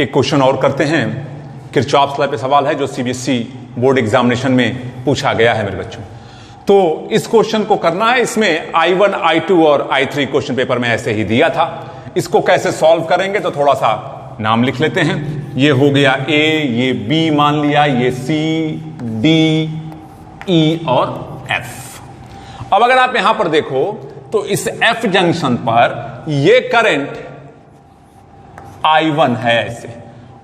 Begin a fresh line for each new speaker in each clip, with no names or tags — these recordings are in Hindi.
एक क्वेश्चन और करते हैं। किरचॉफ्स लॉ पे सवाल है जो सीबीएसई बोर्ड एग्जामिनेशन में पूछा गया है मेरे बच्चों। तो इस क्वेश्चन को करना है। इसमें I1, I2 और I3 क्वेश्चन पेपर में ऐसे ही दिया था। इसको कैसे सॉल्व करेंगे तो थोड़ा सा नाम लिख लेते हैं। ये हो गया A, ये B मान लिया, ये C, D, E और F। अब अगर आप यहां पर देखो तो इस F जंक्शन पर ये करंट I1 है ऐसे,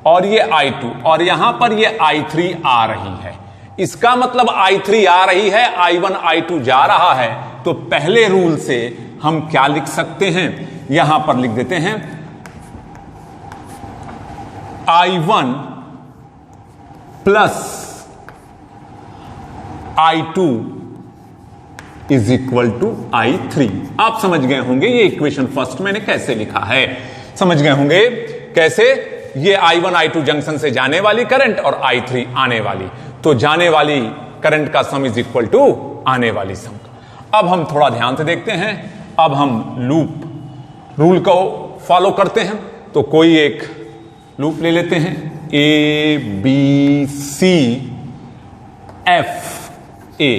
और ये I2, और यहां पर ये I3 आ रही है। इसका मतलब I3 आ रही है, I1 I2 जा रहा है। तो पहले रूल से हम क्या लिख सकते हैं, यहां पर लिख देते हैं I1 plus I2 is equal to I3। आप समझ गए होंगे ये इक्वेशन फर्स्ट मैंने कैसे लिखा है, समझ गए होंगे कैसे। ये I1 I2 जंक्शन से जाने वाली करंट और I3 आने वाली, तो जाने वाली करंट का सम इज इक्वल टू आने वाली सम का। अब हम थोड़ा ध्यान से देखते हैं। अब हम लूप रूल को फॉलो करते हैं। तो कोई एक लूप ले लेते हैं, A B C F A,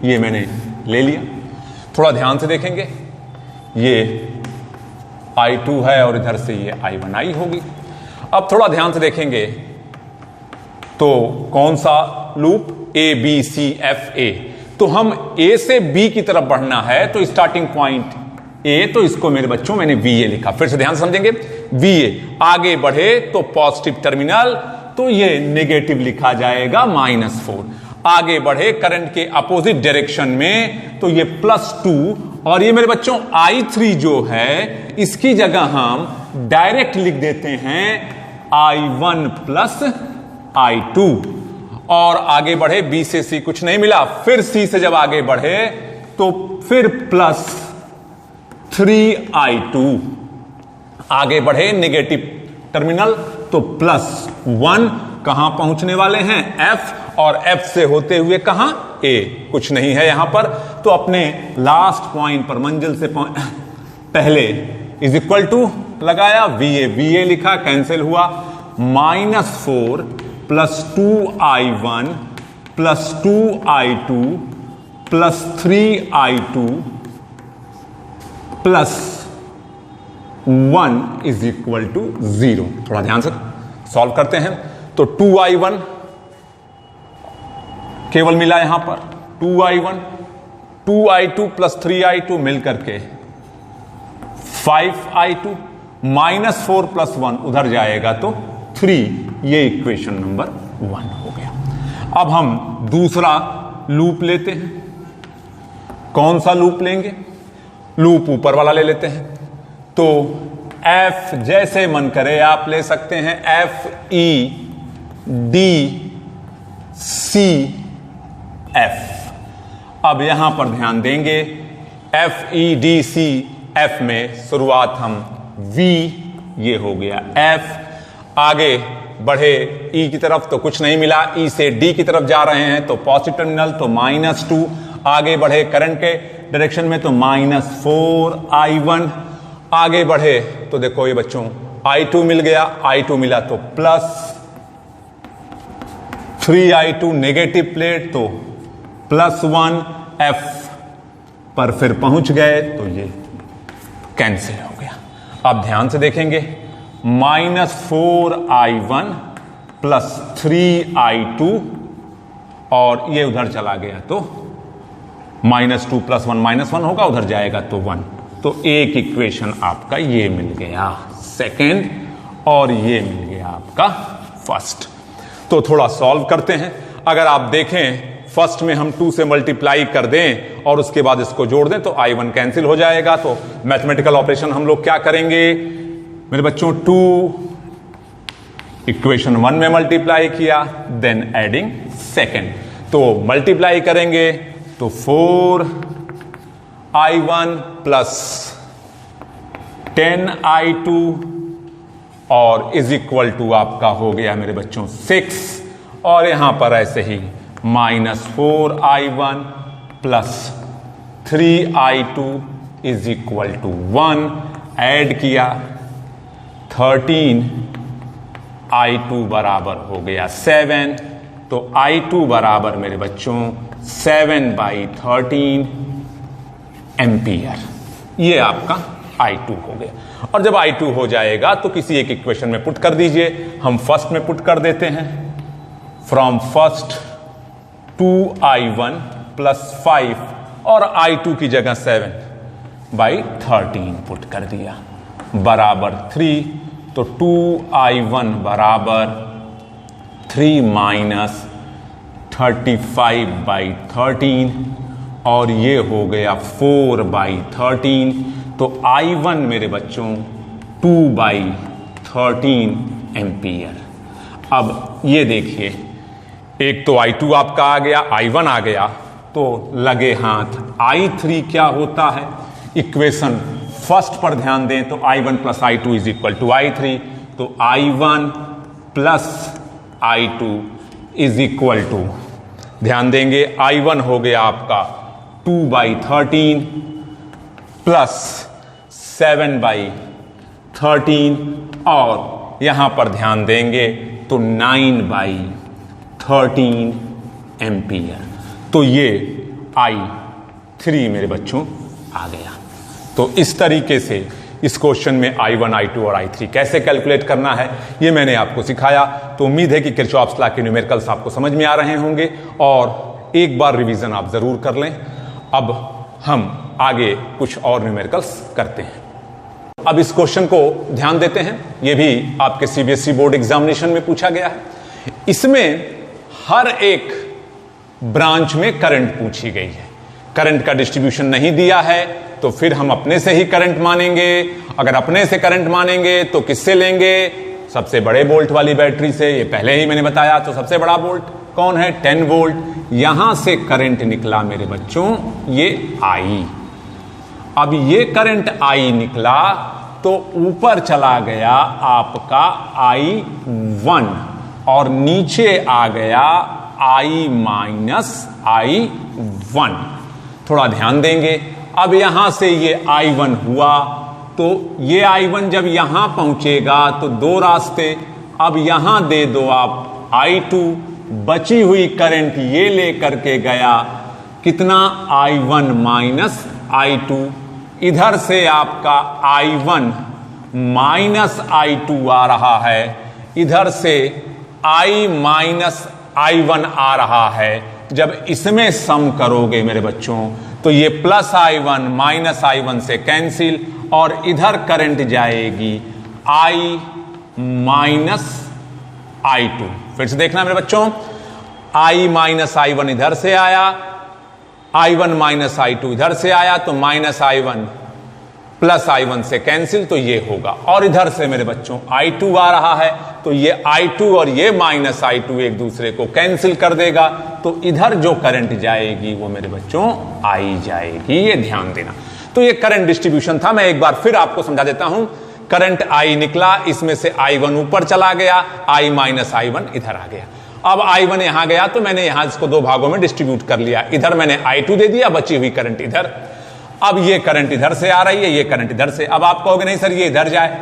ये मैंने ले लिया। थोड़ा ध्यान से देखेंगे, ये I2 है और इधर से ये I1 आई होगी। अब थोड़ा ध्यान से देखेंगे तो कौन सा loop, A B C F A। तो हम A से B की तरफ बढ़ना है, तो स्टार्टिंग पॉइंट A, तो इसको मेरे बच्चों मैंने VA लिखा। फिर से ध्यान से समझेंगे, VA आगे बढ़े तो पॉजिटिव टर्मिनल, तो ये नेगेटिव लिखा जाएगा -4। आगे बढ़े करंट के अपोजिट डायरेक्शन में तो ये +2, और ये मेरे बच्चों I3 जो है इसकी जगह हम डायरेक्ट लिख देते हैं I1 प्लस I2। और आगे बढ़े, B से C कुछ नहीं मिला, फिर C से जब आगे बढ़े तो फिर +3I2। आगे बढ़े नेगेटिव टर्मिनल तो +1। कहां पहुंचने वाले हैं, F, और F से होते हुए कहां, A। कुछ नहीं है यहां पर, तो अपने लास्ट पॉइंट पर मंजिल से पहले इज इक्वल टू लगाया, VA लिखा, कैंसिल हुआ, -4 + 2I1 + 2I2 + 3I2 + 1 is equal to 0। थोड़ा ध्यान से सॉल्व करते हैं। तो 2I1 केवल मिला यहां पर 2I1, 2I2 + 3I2 मिलकर के 5I2, -4 + 1 उधर जाएगा तो 3। ये इक्वेशन नंबर 1 हो गया। अब हम दूसरा लूप लेते हैं। कौन सा लूप लेंगे, लूप ऊपर वाला ले लेते हैं। तो F जैसे मन करे आप ले सकते हैं, F E D C F। अब यहां पर ध्यान देंगे, F E D C F में शुरुआत हम V, ये हो गया F। आगे बढ़े E की तरफ तो कुछ नहीं मिला, E से D की तरफ जा रहे हैं तो पॉजिटिव टर्मिनल, तो -2। आगे बढ़े करंट के डायरेक्शन में तो -4 I1। आगे बढ़े तो देखो ये बच्चों I2 मिल गया, I2 मिला तो +3I2 नेगेटिव प्लेट, तो +1 F पर फिर पहुंच गए तो ये कैंसिल हो गया। अब ध्यान से देखेंगे, -4I1 + 3I2, और ये उधर चला गया तो -2 + 1 -1 होगा, उधर जाएगा तो 1। तो एक इक्वेशन आपका ये मिल गया सेकेंड, और ये मिल गया आपका फर्स्ट। तो थोड़ा सॉल्व करते हैं। अगर आप देखें फर्स्ट में हम 2 से मल्टीप्लाई कर दें और उसके बाद इसको जोड़ दें तो I1 कैंसिल हो जाएगा। तो मैथमेटिकल ऑपरेशन हम लोग क्या करेंगे मेरे बच्चों, 2 इक्वेशन 1 में मल्टीप्लाई किया, देन एडिंग सेकेंड। तो मल्टीप्लाई करेंगे तो 4I1 + 10I2 और इज इक्वल टू आपका हो गया मेरे बच्चों 6। और यहां पर ऐसे ही -4I1 + 3I2 is equal to 1। Add किया 13 I2 बराबर हो गया 7, तो I2 बराबर मेरे बच्चों 7/13 एम्पियर। ये आपका I2 हो गया। और जब I2 हो जाएगा तो किसी एक इक्वेशन में पुट कर दीजिए। हम फर्स्ट में पुट कर देते हैं। फ्रॉम फर्स्ट 2I1 + 5 और I2 की जगह 7/13 पुट कर दिया बराबर 3, तो 2I1 बराबर 3 - 35/13 और ये हो गया 4/13, तो I1 मेरे बच्चों 2/13 एम्पियर। अब ये देखिए, एक तो I2 आपका आ गया, I1 आ गया, तो लगे हाथ I3 क्या होता है। इक्वेशन फर्स्ट पर ध्यान दें तो I1 + I2 = I3, तो I1 + I2 = ध्यान देंगे I1 हो गया आपका 2/13 प्लस 7/13 और यहां पर ध्यान देंगे तो 9/13 एम्पियर। तो ये I3 मेरे बच्चों आ गया। तो इस तरीके से इस क्वेश्चन में I1, I2 और I3 कैसे कैलकुलेट करना है ये मैंने आपको सिखाया। तो उम्मीद है कि किरचॉफ्स लॉ के न्यूमेरिकल्स आपको समझ में आ रहे होंगे और एक बार रिवीजन आप जरूर कर लें। अब हम आगे कुछ और न्यूमेरिकल्स करते हैं। अब इस क्वेश्चन को ध्यान देते हैं, ये भी आपके CBSE बोर्ड एग्जामिनेशन में पूछा गया है। इसमें हर एक ब्रांच में करंट पूछी गई है। करंट का डिस्ट्रीब्यूशन नहीं दिया है तो फिर हम अपने से ही करंट मानेंगे। अगर अपने से करंट मानेंगे तो किससे लेंगे? सबसे बड़े वोल्ट वाली बैटरी से। ये पहले ही मैंने बताया। तो सबसे बड़ा वोल्ट कौन है? 10 वोल्ट। यहां से करंट निकला मेरे बच्चों ये I। अब ये करंट I निकला तो ऊपर चला गया आपका I1 और नीचे आ गया I - I1। थोड़ा ध्यान देंगे। अब यहां से ये I1 हुआ तो ये I1 जब यहां पहुंचेगा तो दो रास्ते। अब यहां दे दो आप I2, बची हुई करंट ये लेकर के गया कितना? I1 - I2। इधर से आपका I1 - I2 आ रहा है, इधर से I - I1 आ रहा है। जब इसमें सम करोगे मेरे बच्चों तो ये +I1 - I1 से कैंसिल और इधर करंट जाएगी I - I2। फिर से देखना मेरे बच्चों, I - I1 इधर से आया, I1 - I2 इधर से आया तो -I1 +I1 से कैंसिल, तो ये होगा। और इधर से मेरे बच्चों I2 आ रहा है तो ये I2 और ये -I2 एक दूसरे को कैंसिल कर देगा, तो इधर जो करंट जाएगी वो मेरे बच्चों I जाएगी। ये ध्यान देना। तो ये करंट डिस्ट्रीब्यूशन था। मैं एक बार फिर आपको समझा देता हूं। करंट I निकला, इसमें से I1 ऊपर चला गया, I - I1 इधर आ गया। अब I1 यहां गया तो मैंने यहां इसको दो भागों में डिस्ट्रीब्यूट कर लिया। इधर मैंने I2 दे दिया, बची हुई करंट इधर। अब ये करंट इधर से आ रही है, ये करंट इधर से। अब आप कहोगे नहीं सर ये इधर जाए,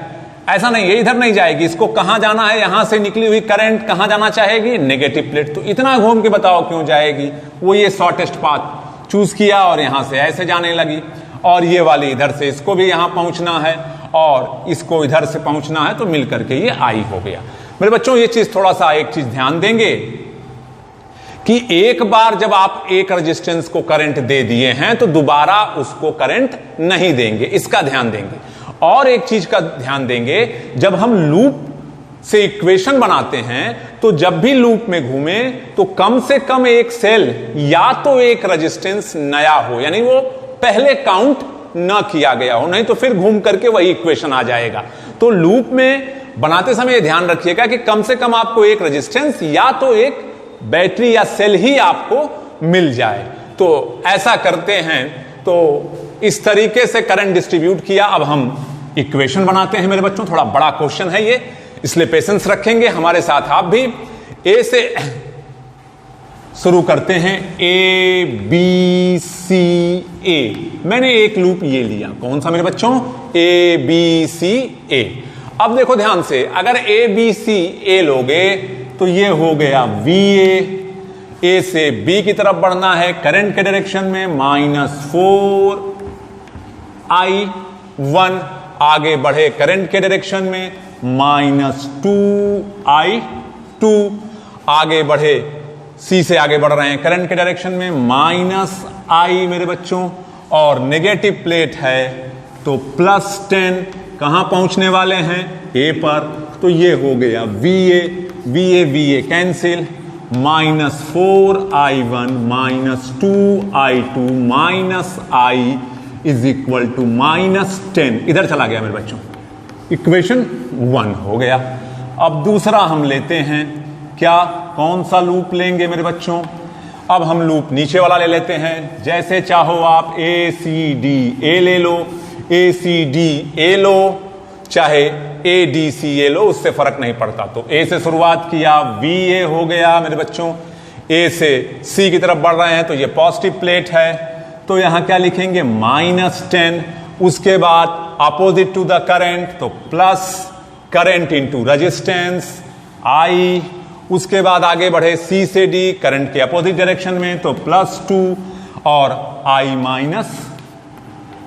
ऐसा नहीं है, इधर नहीं जाएगी। इसको कहां जाना है? यहां से निकली हुई करंट कहां जाना चाहेगी? Negative plate. तो इतना घूम के बताओ क्यों जाएगी? वो ये शॉर्टेस्ट पाथ चूज किया और यहां से ऐसे जाने लगी। और ये वाली इधर से इसको भी यहां पहुंचना है और इसको इधर से पहुंचना है, तो मिलकर के ये I हो गया। मेरे बच्चों ये चीज थोड़ा सा एक चीज ध्यान देंगे कि एक बार जब आप एक रेजिस्टेंस को करंट दे दिए हैं तो दोबारा उसको करंट नहीं देंगे, इसका ध्यान देंगे। और एक चीज का ध्यान देंगे, जब हम लूप से इक्वेशन बनाते हैं तो जब भी लूप में घूमे तो कम से कम एक सेल या तो एक रेजिस्टेंस नया हो, यानी वो पहले काउंट ना किया गया हो, नहीं तो फिर घूम करके वही इक्वेशन आ जाएगा। तो लूप में बनाते समय ध्यान रखिएगा कि कम से कम आपको एक रेजिस्टेंस या तो एक बैटरी या सेल ही आपको मिल जाए। तो ऐसा करते हैं। तो इस तरीके से करंट डिस्ट्रीब्यूट किया। अब हम इक्वेशन बनाते हैं मेरे बच्चों। थोड़ा बड़ा क्वेश्चन है ये, इसलिए पेशेंस रखेंगे हमारे साथ आप भी। ए से शुरू करते हैं, ABCA। मैंने एक लूप ये लिया, कौन सा मेरे बच्चों? ABCA। अब देखो ध्यान से, अगर ए बी सी ए लोगे तो ये हो गया वी ए से बी की तरफ बढ़ना है करंट के डायरेक्शन में, -4I1, आगे बढ़े करंट के डायरेक्शन में -2I2, आगे बढ़े सी से आगे बढ़ रहे हैं करंट के डायरेक्शन में -I मेरे बच्चों, और नेगेटिव प्लेट है तो +10, कहां पहुंचने वाले हैं ए पर, तो ये हो गया VA cancel, -4I1 -2I2 -I is equal to -10, इधर चला गया मेरे बच्चों, इक्वेशन 1 हो गया। अब दूसरा हम लेते हैं, क्या कौन सा लूप लेंगे मेरे बच्चों? अब हम लूप नीचे वाला ले लेते हैं, जैसे चाहो आप ACDA ले लो, ACDA लो, चाहे ADCA लो, उससे फर्क नहीं पड़ता। तो A से शुरुआत किया, VA हो गया मेरे बच्चों, A से C की तरफ बढ़ रहे हैं तो ये पॉजिटिव प्लेट है, तो यहां क्या लिखेंगे -10, उसके बाद अपोजिट टू द करंट तो plus current into resistance I, उसके बाद आगे बढ़े C से D करंट के अपोजिट डायरेक्शन में तो +2 और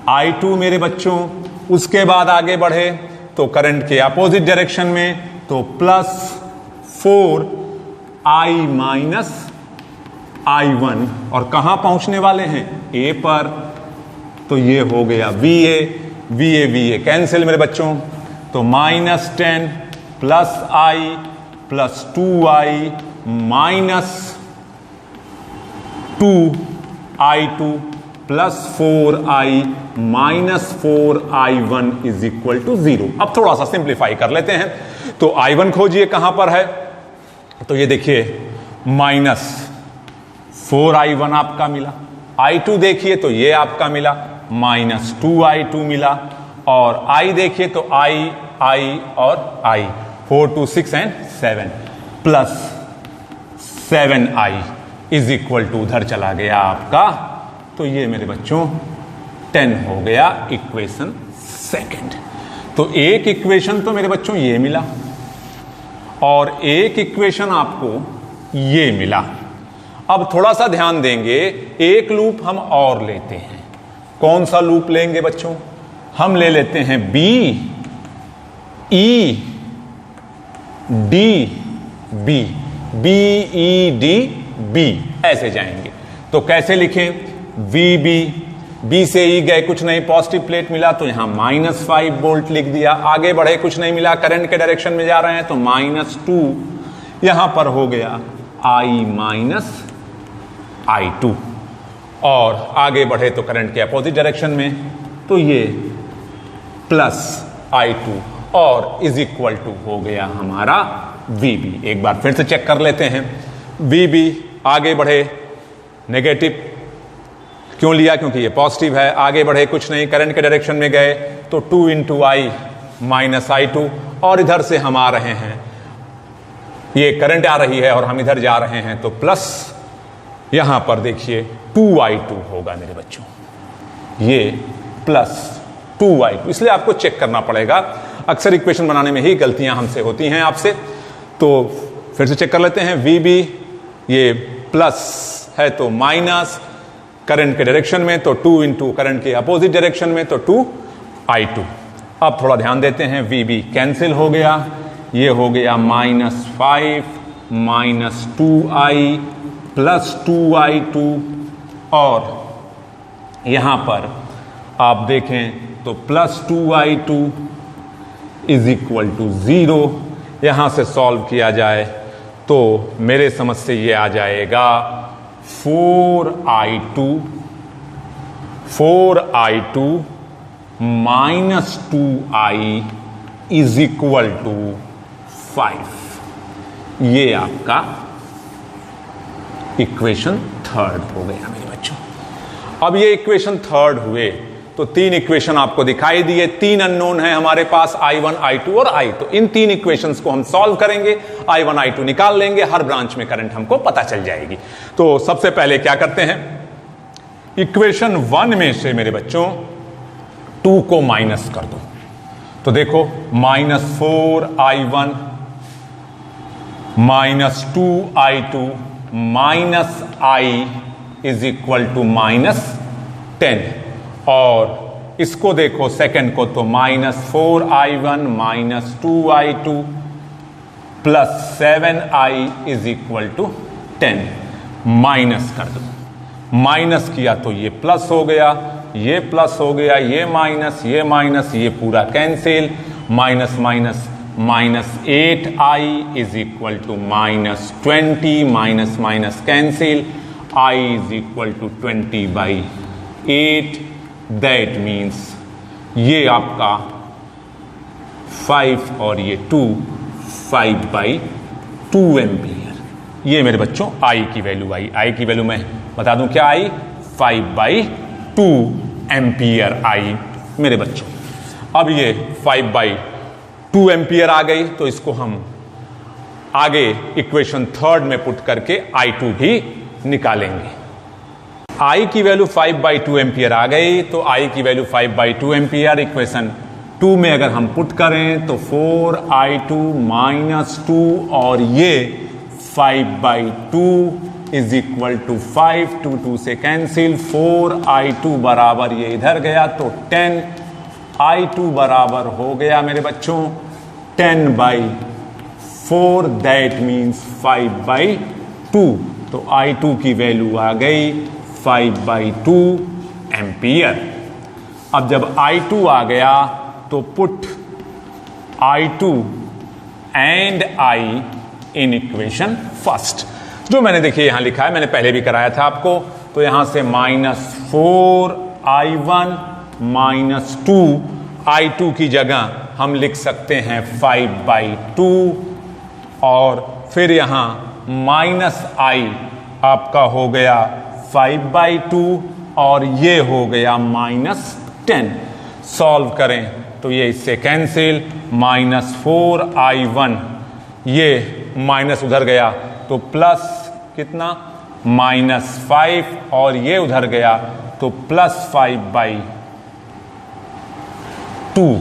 I-2 मेरे बच्चों, उसके बाद आगे बढ़े तो करंट के अपोजिट डायरेक्शन में तो +4I-1, और कहां पहुंचने वाले हैं ए पर, तो ये हो गया VA कैंसिल मेरे बच्चों, तो -10 +I +2I -2I2 +4I -4I1 is equal to 0। अब थोड़ा सा सिंप्लीफाई कर लेते हैं, तो I1 खोजिए कहां पर है, तो ये देखिए -4I1 आपका मिला, I2 देखिए तो ये आपका मिला -2I2 मिला, और I देखिए तो I और I 4 2 6 and 7 +7I is equal to उधर चला गया आपका, तो ये मेरे बच्चों 10 हो गया इक्वेशन सेकंड। तो एक इक्वेशन तो मेरे बच्चों ये मिला और एक इक्वेशन आपको ये मिला। अब थोड़ा सा ध्यान देंगे, एक लूप हम और लेते हैं। कौन सा लूप लेंगे बच्चों? हम ले लेते हैं BED ऐसे जाएंगे। तो कैसे लिखें? VB, B से E गए, कुछ नहीं, पॉजिटिव प्लेट मिला तो यहां -5 वोल्ट लिख दिया। आगे बढ़े, कुछ नहीं मिला, करंट के डायरेक्शन में जा रहे हैं तो -2, यहां पर हो गया I- I2, और आगे बढ़े तो करंट के अपोजिट डायरेक्शन में तो ये +I2 और इज इक्वल टू हो गया हमारा VB। एक बार फिर से चेक कर लेते हैं। VB आगे बढ़े, नेगेटिव क्यों लिया? क्योंकि ये पॉजिटिव है। आगे बढ़े, कुछ नहीं, करंट के डायरेक्शन में गए तो 2 × I -I2, और इधर से हम आ रहे हैं, ये करंट आ रही है और हम इधर जा रहे हैं तो प्लस, यहां पर देखिए 2I2 होगा मेरे बच्चों, ये +2I2। इसलिए आपको चेक करना पड़ेगा, अक्सर इक्वेशन बनाने में ही गलतियां हमसे होती हैं आपसे। तो फिर से चेक कर लेते हैं। VB ये प्लस है तो माइनस, करंट के डायरेक्शन में तो 2 × करंट के अपोजिट डायरेक्शन में तो 2I2। अब थोड़ा ध्यान देते हैं, VB कैंसिल हो गया, ये हो गया -5 -2I +2I2, और यहां पर आप देखें तो +2I2 इज इक्वल टू 0। यहां से सॉल्व किया जाए तो मेरे समझ से ये आ जाएगा 4I2 -2I is equal to 5। ये आपका इक्वेशन थर्ड हो गया मेरे बच्चों। अब ये इक्वेशन थर्ड हुए तो 3 इक्वेशन आपको दिखाई दिए, 3 अननोन है हमारे पास, I1, I2 और I। तो इन 3 इक्वेशंस को हम सॉल्व करेंगे, I1, I2 निकाल लेंगे, हर ब्रांच में करंट हमको पता चल जाएगी। तो सबसे पहले क्या करते हैं, इक्वेशन 1 में से मेरे बच्चों 2 को माइनस कर दो। तो देखो -4i1 -2i2 minus I is equal to -10 और इसको देखो सेकंड को तो -4i1 -2i2 plus 7i is equal to 10 minus कर दो। माइनस किया तो ये प्लस हो गया, ये प्लस हो गया, ये माइनस, ये पूरा cancel, minus minus -8i is equal to -20, minus minus cancel, i is equal to 20/8। That means ये आपका 5 और ये 2, 5/2 एम्पियर। ये मेरे बच्चों i की वैल्यू आई। i की वैल्यू मैं बता दूं क्या आई, 5/2 एम्पियर आई मेरे बच्चों। अब ये 5/2 एम्पियर आ गई तो इसको हम आगे इक्वेशन थर्ड में पुट करके i2 भी निकालेंगे। i की वैल्यू 5/2 एम्पियर आ गई तो i की वैल्यू 5/2 एम्पियर इक्वेशन 2 में अगर हम पुट करें तो 4i2 -2 और ये 5/2 इज इक्वल टू 5, 2 से कैंसिल, 4i2 बराबर ये इधर गया तो 10, i2 बराबर हो गया मेरे बच्चों 10/4, दैट मीन्स 5/2। तो i2 की वैल्यू आ गई 5/2 एम्पियर। अब जब i2 आ गया तो put i2 and i in equation first. जो मैंने देखिए यहां लिखा है, मैंने पहले भी कराया था आपको, तो यहां से -4i1 -2i2 की जगह हम लिख सकते हैं 5/2 और फिर यहां -i आपका हो गया 5/2 और ये हो गया -10। सॉल्व करें तो ये इससे कैंसिल, -4i1 ये माइनस उधर गया तो प्लस कितना -5 और ये उधर गया तो प्लस 5/2।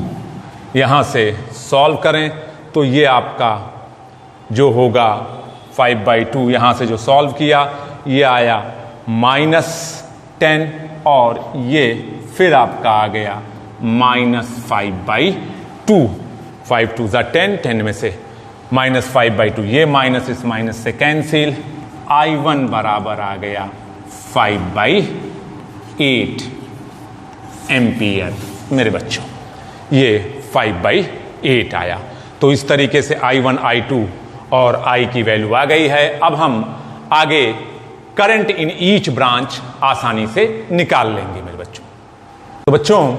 यहां से सॉल्व करें तो ये आपका जो होगा 5/2, यहां से जो सॉल्व किया ये आया -10 और ये फिर आपका आ गया -5/2। 5 2 10, 10 में से -5/2, ये माइनस इस माइनस से कैंसिल, i1 बराबर आ गया 5/8 एम्पियर मेरे बच्चों। ये 5/8 आया। तो इस तरीके से i1 i2 और i की वैल्यू आ गई है। अब हम आगे करंट इन ईच ब्रांच आसानी से निकाल लेंगे मेरे बच्चों। तो बच्चों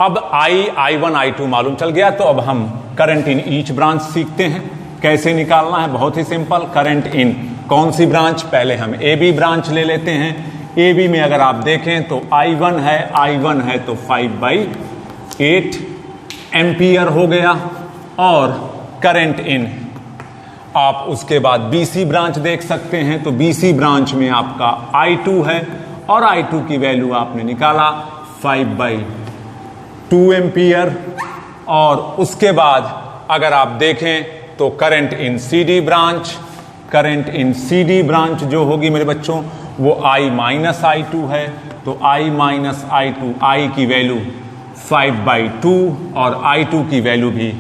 अब i1 i2 मालूम चल गया तो अब हम करंट इन ईच ब्रांच सीखते हैं कैसे निकालना है। बहुत ही सिंपल, करंट इन कौन सी ब्रांच, पहले हम ए बी ब्रांच ले लेते हैं। ए बी में अगर आप देखें तो i1 है तो 5/8 एम्पियर हो गया। और करंट इन आप उसके बाद BC ब्रांच देख सकते हैं तो BC ब्रांच में आपका i2 है और i2 की वैल्यू आपने निकाला 5/2 एम्पियर। और उसके बाद अगर आप देखें तो करंट इन CD ब्रांच जो होगी मेरे बच्चों वो i-i2 है तो i-i2 i की वैल्यू 5/2 और i2 की वैल्यू भी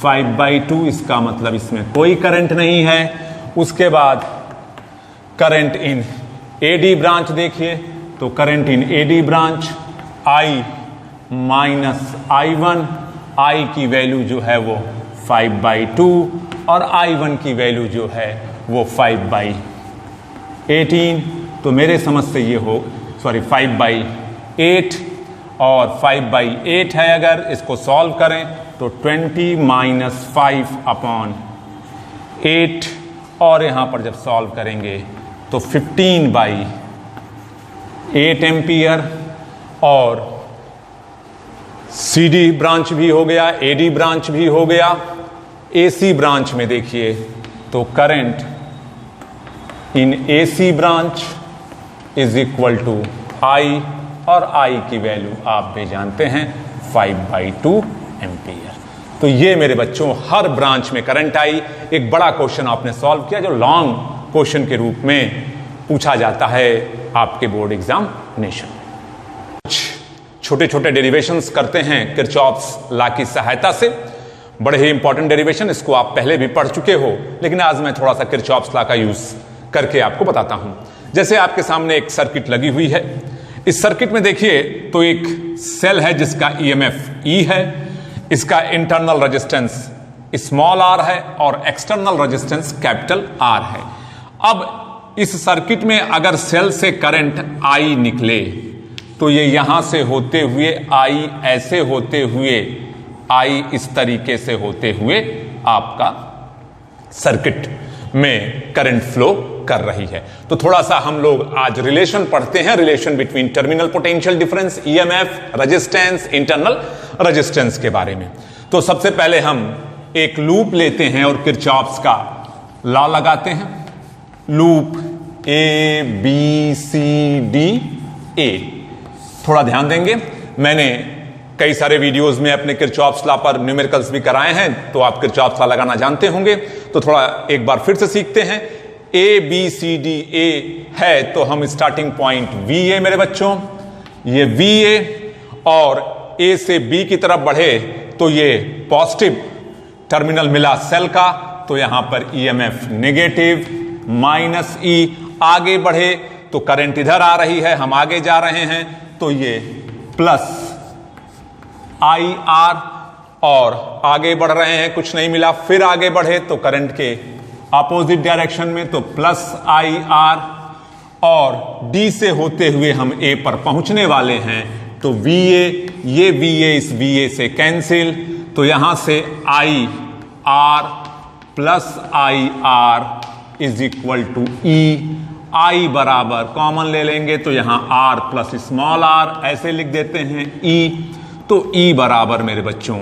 5/2। इसका मतलब इसमें कोई करंट नहीं है। उसके बाद करंट इन AD ब्रांच देखिए तो current in AD branch i-i1 i की वैल्यू जो है वो 5/2 और i1 की वैल्यू जो है वो 5/18। तो मेरे समझ से ये हो 5/8 और 5/8 है। अगर इसको सॉल्व करें तो 20 - 5/8 और यहाँ पर जब सॉल्व करेंगे तो 15/8 एम्पियर। और CD ब्रांच भी हो गया, AD ब्रांच भी हो गया। AC ब्रांच में देखिए तो current in AC branch is equal to I और I की वैल्यू आप भी जानते हैं 5/2 एम्पियर। तो ये मेरे बच्चों हर ब्रांच में करंट आई। एक बड़ा क्वेश्चन आपने सॉल्व किया जो लॉन्ग क्वेश्चन के रूप में पूछा जाता है आपके बोर्ड एग्जामिनेशन में। कुछ छोटे छोटे डेरिवेशंस करते हैं किरचॉफ्स लॉ की सहायता से। बड़े ही इंपॉर्टेंट डेरिवेशन, इसको आप पहले भी पढ़ चुके हो, लेकिन आज मैं थोड़ा सा किरचॉफ्स लॉ का यूज करके आपको बताता हूं। जैसे आपके सामने एक सर्किट लगी हुई है। इस सर्किट में देखिए तो एक सेल है जिसका ईएमएफ ई है, इसका इंटरनल रेजिस्टेंस स्मॉल आर है और एक्सटर्नल रेजिस्टेंस कैपिटल आर है। अब इस सर्किट में अगर सेल से करंट आई निकले तो ये यहां से होते हुए आई ऐसे होते हुए आई इस तरीके से होते हुए आपका सर्किट में करंट फ्लो कर रही है। तो थोड़ा सा हम लोग आज रिलेशन पढ़ते हैं, relation between terminal potential difference, EMF, resistance, internal resistance के बारे में। तो सबसे पहले हम एक लूप लेते हैं और किरचॉफ्स का लॉ लगाते हैं। Loop A B C D A. थोड़ा ध्यान देंगे, मैंने कई सारे वीडियोस में अपने किरचॉफ्स लॉ पर न्यूमेरिकल्स भी कराए हैं, तो आप किरचॉफ्स लॉ लगाना जानते होंगे। तो थोड़ा एक बार फिर से सीखते हैं। ए बी सी डी ए है तो हम स्टार्टिंग पॉइंट वी ए मेरे बच्चों, ये वी ए, और ए से बी की तरफ बढ़े तो ये पॉजिटिव टर्मिनल मिला सेल का, तो यहां पर ईएमएफ नेगेटिव माइनस ई। आगे बढ़े तो करंट इधर आ रही है, हम आगे जा रहे हैं तो ये प्लस आई आर, और आगे बढ़ रहे हैं कुछ नहीं मिला, फिर आगे बढ़े तो करंट के अपोजिट डायरेक्शन में तो प्लस आई आर, और डी से होते हुए हम ए पर पहुंचने वाले हैं तो वी ए, ये वी ए इस वी ए से कैंसिल, तो यहां से I R plus I R is equal to E. I बराबर कॉमन ले लेंगे तो यहां आर प्लस स्मॉल आर ऐसे लिख देते हैं ई। तो ई बराबर मेरे बच्चों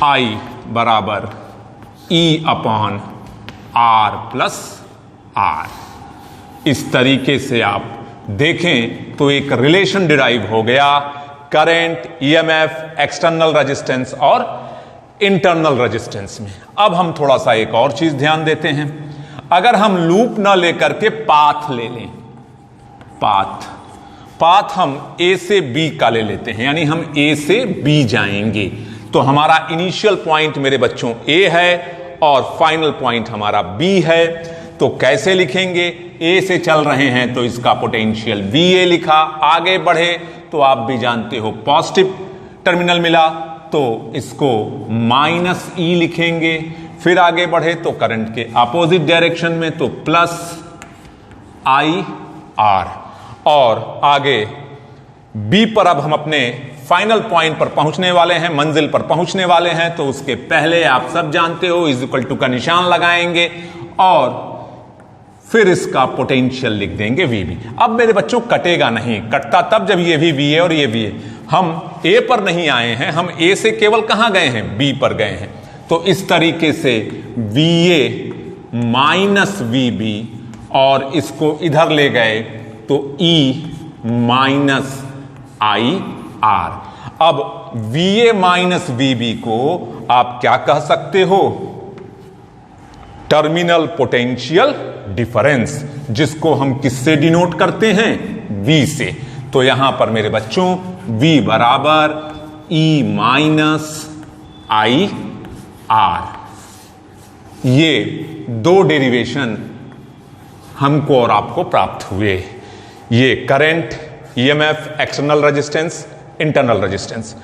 आई बराबर E upon R plus R. इस तरीके से आप देखें तो एक रिलेशन डिराइव हो गया करंट, ईएमएफ, एक्सटर्नल रेजिस्टेंस और इंटरनल रेजिस्टेंस में। अब हम थोड़ा सा एक और चीज ध्यान देते हैं। अगर हम लूप ना लेकर के पाथ ले लें, पाथ हम ए से बी का ले लेते हैं, यानी हम ए से बी जाएंगे, तो हमारा इनिशियल पॉइंट मेरे बच्चों ए है और फाइनल पॉइंट हमारा बी है। तो कैसे लिखेंगे? ए से चल रहे हैं तो इसका पोटेंशियल वी ए लिखा, आगे बढ़े तो आप भी जानते हो पॉजिटिव टर्मिनल मिला तो इसको माइनस ई लिखेंगे, फिर आगे बढ़े तो करंट के अपोजिट डायरेक्शन में तो प्लस आई आर, और आगे बी पर अब हम अपने फाइनल पॉइंट पर पहुंचने वाले हैं, मंजिल पर पहुंचने वाले हैं, तो उसके पहले आप सब जानते हो इज इक्वल टू का निशान लगाएंगे और फिर इसका पोटेंशियल लिख देंगे वीबी। अब मेरे बच्चों कटेगा नहीं, कटता तब जब ये भी वी ए और ये भी ए। हम ए पर नहीं आए हैं, हम ए से केवल कहां गए हैं? बी पर गए हैं। तो इस तरीके से V A minus V B और इसको इधर ले गए तो ई माइनस आई आर। अब V A minus V B को आप क्या कह सकते हो? टर्मिनल पोटेंशियल डिफरेंस, जिसको हम किससे डिनोट करते हैं? V से। तो यहां पर मेरे बच्चों V बराबर E माइनस आई आर। ये दो डेरिवेशन हमको और आपको प्राप्त हुए। ये current, EMF, external resistance, internal resistance,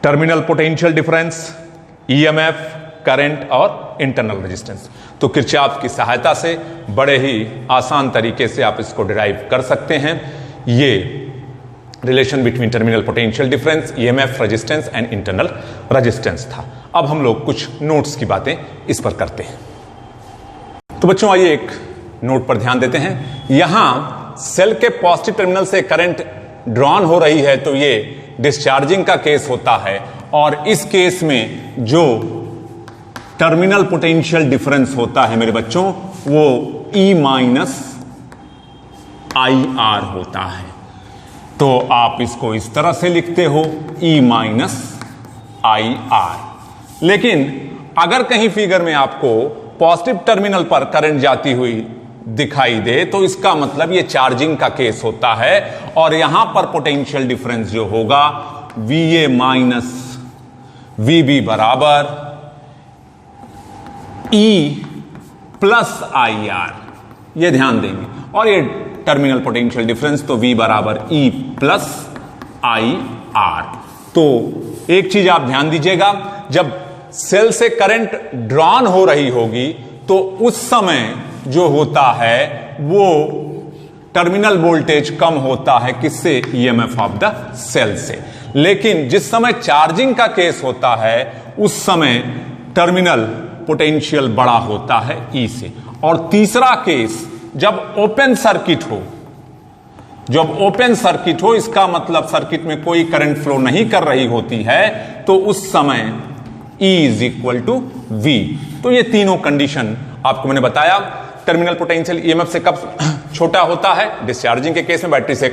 terminal potential difference, EMF, current और इंटरनल रेजिस्टेंस। तो किरचॉफ की सहायता से बड़े ही आसान तरीके से आप इसको डिराइव कर सकते हैं। ये relation between terminal potential difference, EMF, resistance and internal resistance था। अब हम लोग कुछ नोट्स की बातें इस पर करते हैं। तो बच्चों आइए एक नोट पर ध्यान देते हैं। यहां सेल के पॉजिटिव टर्मिनल से करंट ड्रॉन हो रही है तो ये डिस्चार्जिंग का केस होता है, और इस केस में जो टर्मिनल पोटेंशियल डिफरेंस होता है मेरे बच्चों वो E माइनस आई आर होता है। तो आप इसको इस तरह से लिखते हो E माइनस आई आर। लेकिन अगर कहीं फिगर में आपको पॉजिटिव टर्मिनल पर करंट जाती हुई दिखाई दे तो इसका मतलब ये चार्जिंग का केस होता है और यहां पर पोटेंशियल डिफरेंस जो होगा VA माइनस VB बराबर E प्लस आई आर, ये ध्यान देंगे। और ये टर्मिनल पोटेंशियल डिफरेंस तो V बराबर E प्लस आई आर। तो एक चीज आप ध्यान दीजिएगा, जब सेल से करंट ड्रॉन हो रही होगी तो उस समय जो होता है वो टर्मिनल वोल्टेज कम होता है किससे? ईएमएफ ऑफ द सेल से। लेकिन जिस समय चार्जिंग का केस होता है उस समय टर्मिनल पोटेंशियल बड़ा होता है ई से। और तीसरा केस जब ओपन सर्किट हो, जब ओपन सर्किट हो इसका मतलब सर्किट में कोई करंट फ्लो नहीं कर रही होती है तो उस समय E is equal to V। तो ये तीनों कंडीशन आपको मैंने बताया। टर्मिनल पोटेंशियल ईएमएफ से कब छोटा होता है? डिस्चार्जिंग के केस में बैटरी से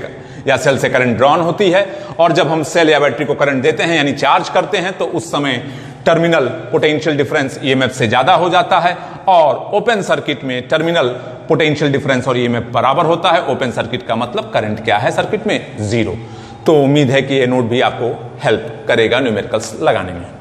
या सेल से करंट ड्रॉन होती है, और जब हम सेल या बैटरी को करंट देते हैं यानी चार्ज करते हैं तो उस समय टर्मिनल पोटेंशियल डिफरेंस ईएमएफ से ज्यादा हो जाता है। और ओपन सर्किट में टर्मिनल पोटेंशियल डिफरेंस और ईएमएफ बराबर होता है। ओपन सर्किट का मतलब करंट क्या है सर्किट में? जीरो। तो उम्मीद है कि ये नोट भी आपको हेल्प करेगा न्यूमेरिकल्स लगाने में।